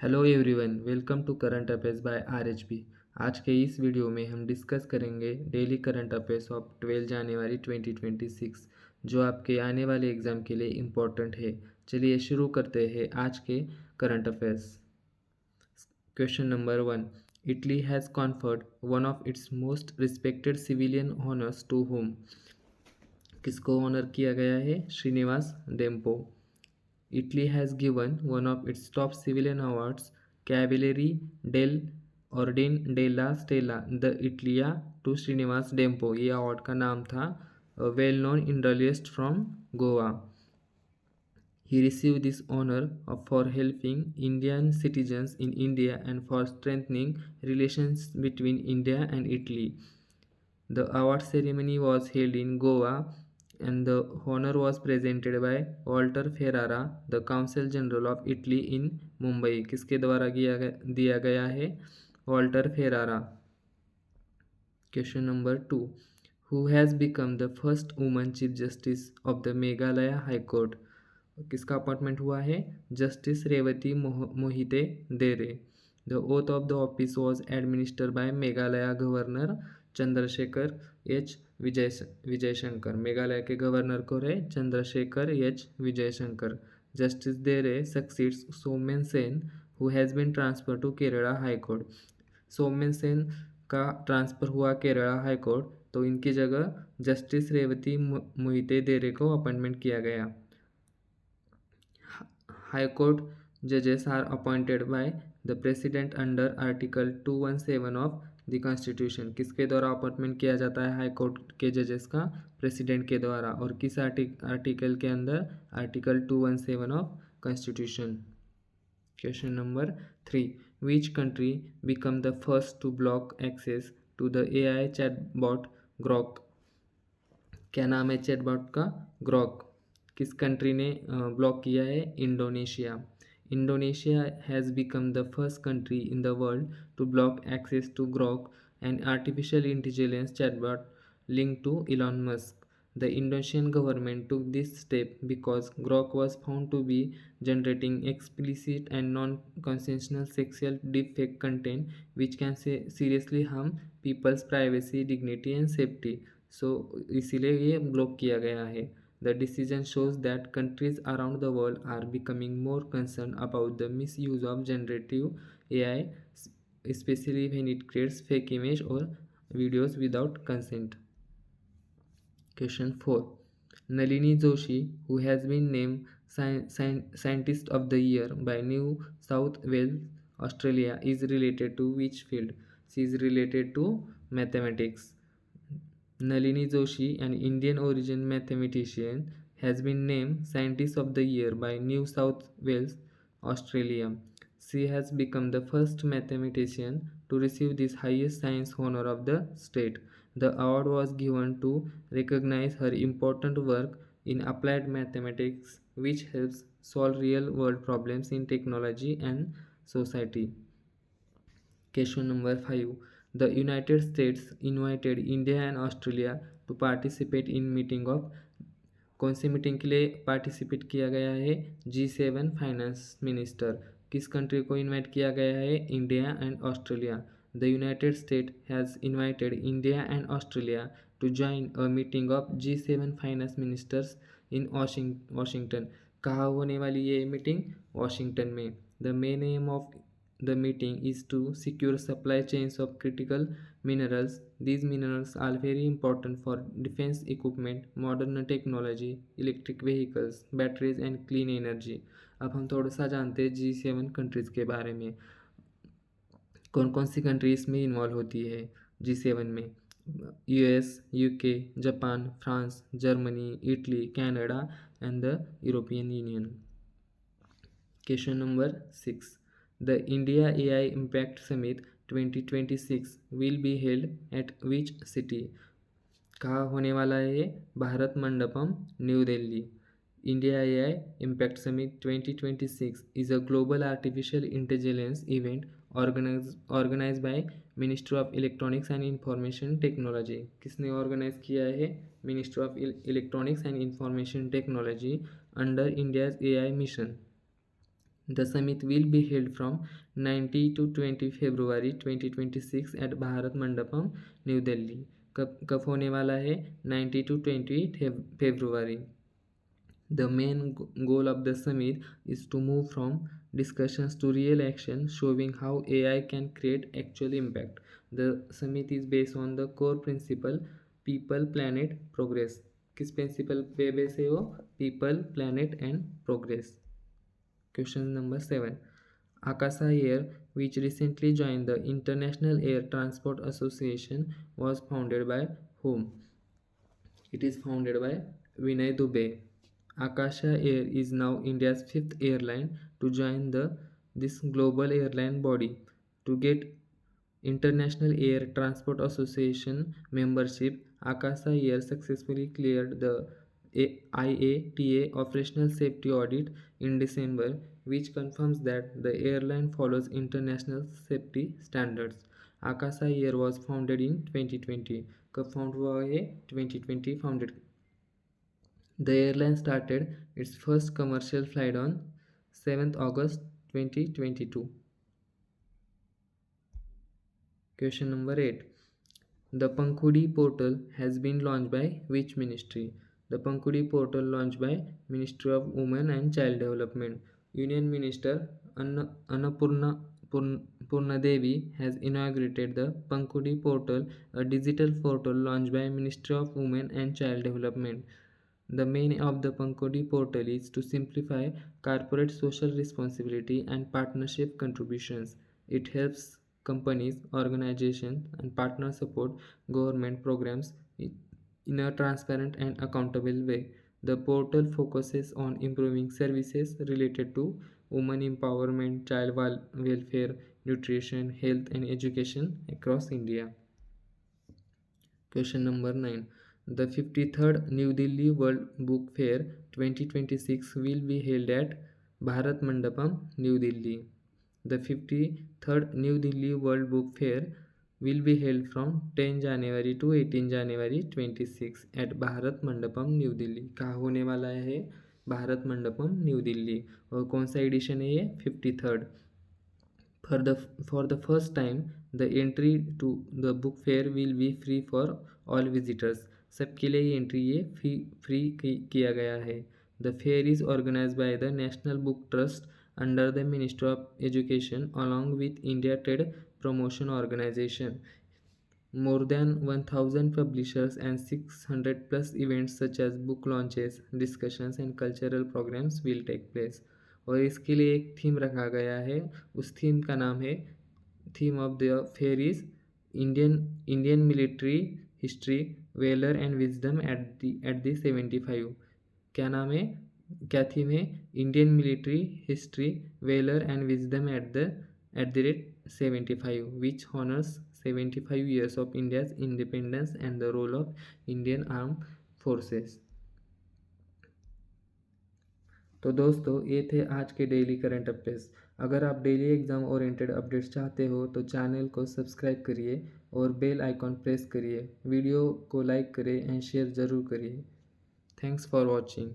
Hello everyone, welcome to current affairs by RHB. आज के इस वीडियो में हम डिस्कस करेंगे daily current affairs of 12 January 2026 जो आपके आने वाले एग्ज़ाम के लिए इम्पोर्टेंट है। चलिए शुरू करते हैं आज के current affairs. Question number 1। Italy has conferred one of its most respected civilian honours to whom. किसको ऑनर किया गया है? Srinivas Dempo. Italy has given one of its top civilian awards, Cavaliere dell'Ordine della Stella the Italia, to Srinivas Dempo। ये award का नाम था well known industrialist from Goa. He received this honor for helping Indian citizens in India and for strengthening relations between India and Italy. The award ceremony was held in Goa and the honor was presented by Walter Ferrara, the Consul General of Italy in Mumbai। किसके द्वारा दिया गया है? Walter Ferrara. Question number 2। Who has become the first woman chief justice of the Meghalaya high court. किसका appointment हुआ है? Justice Revati Mohite Dere. The oath of the office was administered by Meghalaya governor Chandrashekhar H Vijayashankar. Meghalaya के governor को रहे Chandrashekhar H Vijayashankar. Justice Dere succeeds Soumen Sen who has been transfer to Kerala high court. Soumen Sen का transfer हुआ Kerala high court, तो इनकी जगह जस्टिस रेवती मोहिते देरे को अपॉइंटमेंट किया गया। हाई कोर्ट जजेस are appointed by the president under article 217 of the constitution. किसके द्वारा अपॉइंटमेंट किया जाता है हाई कोर्ट के जजेस का? प्रेसिडेंट के द्वारा। और किस आर्टिकल के अंदर? Article 217 of constitution. Question number 3। Which country become the first to block access to the AI chatbot Grok. क्या नाम है चैटबॉट का? ग्रॉक। किस कंट्री ने ब्लॉक किया है? Indonesia. Indonesia has become the first country in the world to block access to Grok and artificial intelligence chatbot linked to Elon Musk. The Indonesian government took this step because Grok was found to be generating explicit and non-consensual sexual deepfake content which can seriously harm people's privacy, dignity and safety. So इसीलिए ये block किया गया है। The decision shows that countries around the world are becoming more concerned about the misuse of generative AI, especially when it creates fake image or videos without consent. Question 4. Nalini Joshi, who has been named Scientist of the Year by New South Wales, Australia, is related to which field? She is related to mathematics. Nalini Joshi, an Indian origin mathematician, has been named Scientist of the Year by New South Wales, Australia. She has become the first mathematician to receive this highest science honor of the state. The award was given to recognize her important work in applied mathematics, which helps solve real world problems in technology and society. Question number 5. The United States invited India and Australia to participate in meeting of। कौन सी meeting के लिए participate किया गया है? G7 finance minister. किस country को invite किया गया है? India and Australia. The United State has invited India and Australia to join a meeting of G7 finance ministers in Washington. कहाँ होने वाली ये मीटिंग? वाशिंगटन में। The main aim of the meeting is to secure supply chains of critical minerals. These minerals are very important for defense equipment, modern technology, electric vehicles, batteries and clean energy। अब हम थोड़ा सा जानते हैं G7 countries के बारे में। कौन कौन सी कंट्री इसमें इन्वॉल्व होती है G7 में? US, UK, Japan, France, Germany, Italy, Canada and the European union. Question number 6. The India AI Impact Summit 2026 will be held at which city? कहाँ होने वाला है ये? Bharat Mandapam, new Delhi. India AI Impact Summit 2026 is a global artificial intelligence event organized by Ministry of Electronics and Information Technology। किसने organise किया है? Ministry of Electronics and Information Technology under India's AI mission। The summit will be held from 19 to 20 February 2026 at Bharat Mandapam, New Delhi. कब होने वाला है? 19 to 20 February. The main goal of the summit is to move from discussions to real action, showing how AI can create actual impact. The summit is based on the core principle people, planet, progress. किस principle पे base है वो? People, planet and progress. Question number 7. Akasa Air, which recently joined the International Air Transport Association, was founded by whom? It is founded by Vinay Dubey. Akasa Air is now India's fifth airline to join this global airline body. To get International Air Transport Association membership, Akasa Air successfully cleared the IATA operational safety audit in December, which confirms that the airline follows international safety standards. Akasa Air was founded in 2020. कब found हुआ है? 2020 founded. The airline started its first commercial flight on 7th August 2022. Question number 8. The Pankhudi portal has been launched by which ministry? The Pankhudi portal launched by Ministry of Women and Child Development. Union Minister Annapurna Purnadevi has inaugurated the Pankhudi portal, a digital portal launched by Ministry of Women and Child Development. The main aim of the Pankhudi portal is to simplify corporate social responsibility and partnership contributions. It helps companies, organizations, and partners support government programs in a transparent and accountable way. The portal focuses on improving services related to women empowerment, child welfare, nutrition, health, and education across India. Question number 9. The 53rd New Delhi World Book Fair 2026 will be held at Bharat Mandapam, New Delhi. The 53rd New Delhi World Book Fair will be held from 10 January to 18 January 26 at Bharat Mandapam, New Delhi. कहाँ होने वाला है? Bharat Mandapam, new Delhi. और कौन सा addition है ये? 53rd. For the first time, the entry to the book fair will be free for all visitors. सबके लिए एंट्री ये फ्री किया गया है. The fair is organized by the National Book Trust under the Ministry of Education along with India Trade Promotion Organization. More than 1000 publishers and 600 plus events such as book launches, discussions and cultural programs will take place. और इसके लिए एक theme रखा गया है. उस theme का नाम है, theme of the fair is Indian military history valour and wisdom at the 75. क्या नाम है? क्या थीम है? Indian military history valour and wisdom at the rate 75, which honors 75 years of India's independence and the role of Indian Armed Forces. तो दोस्तों, ये थे आज के डेली करंट अपडेट्स. अगर आप डेली एग्ज़ाम ओरिएंटेड अपडेट्स चाहते हो तो चैनल को सब्सक्राइब करिए और बेल आइकॉन प्रेस करिए. वीडियो को लाइक करें एंड शेयर ज़रूर करिए. Thanks for watching.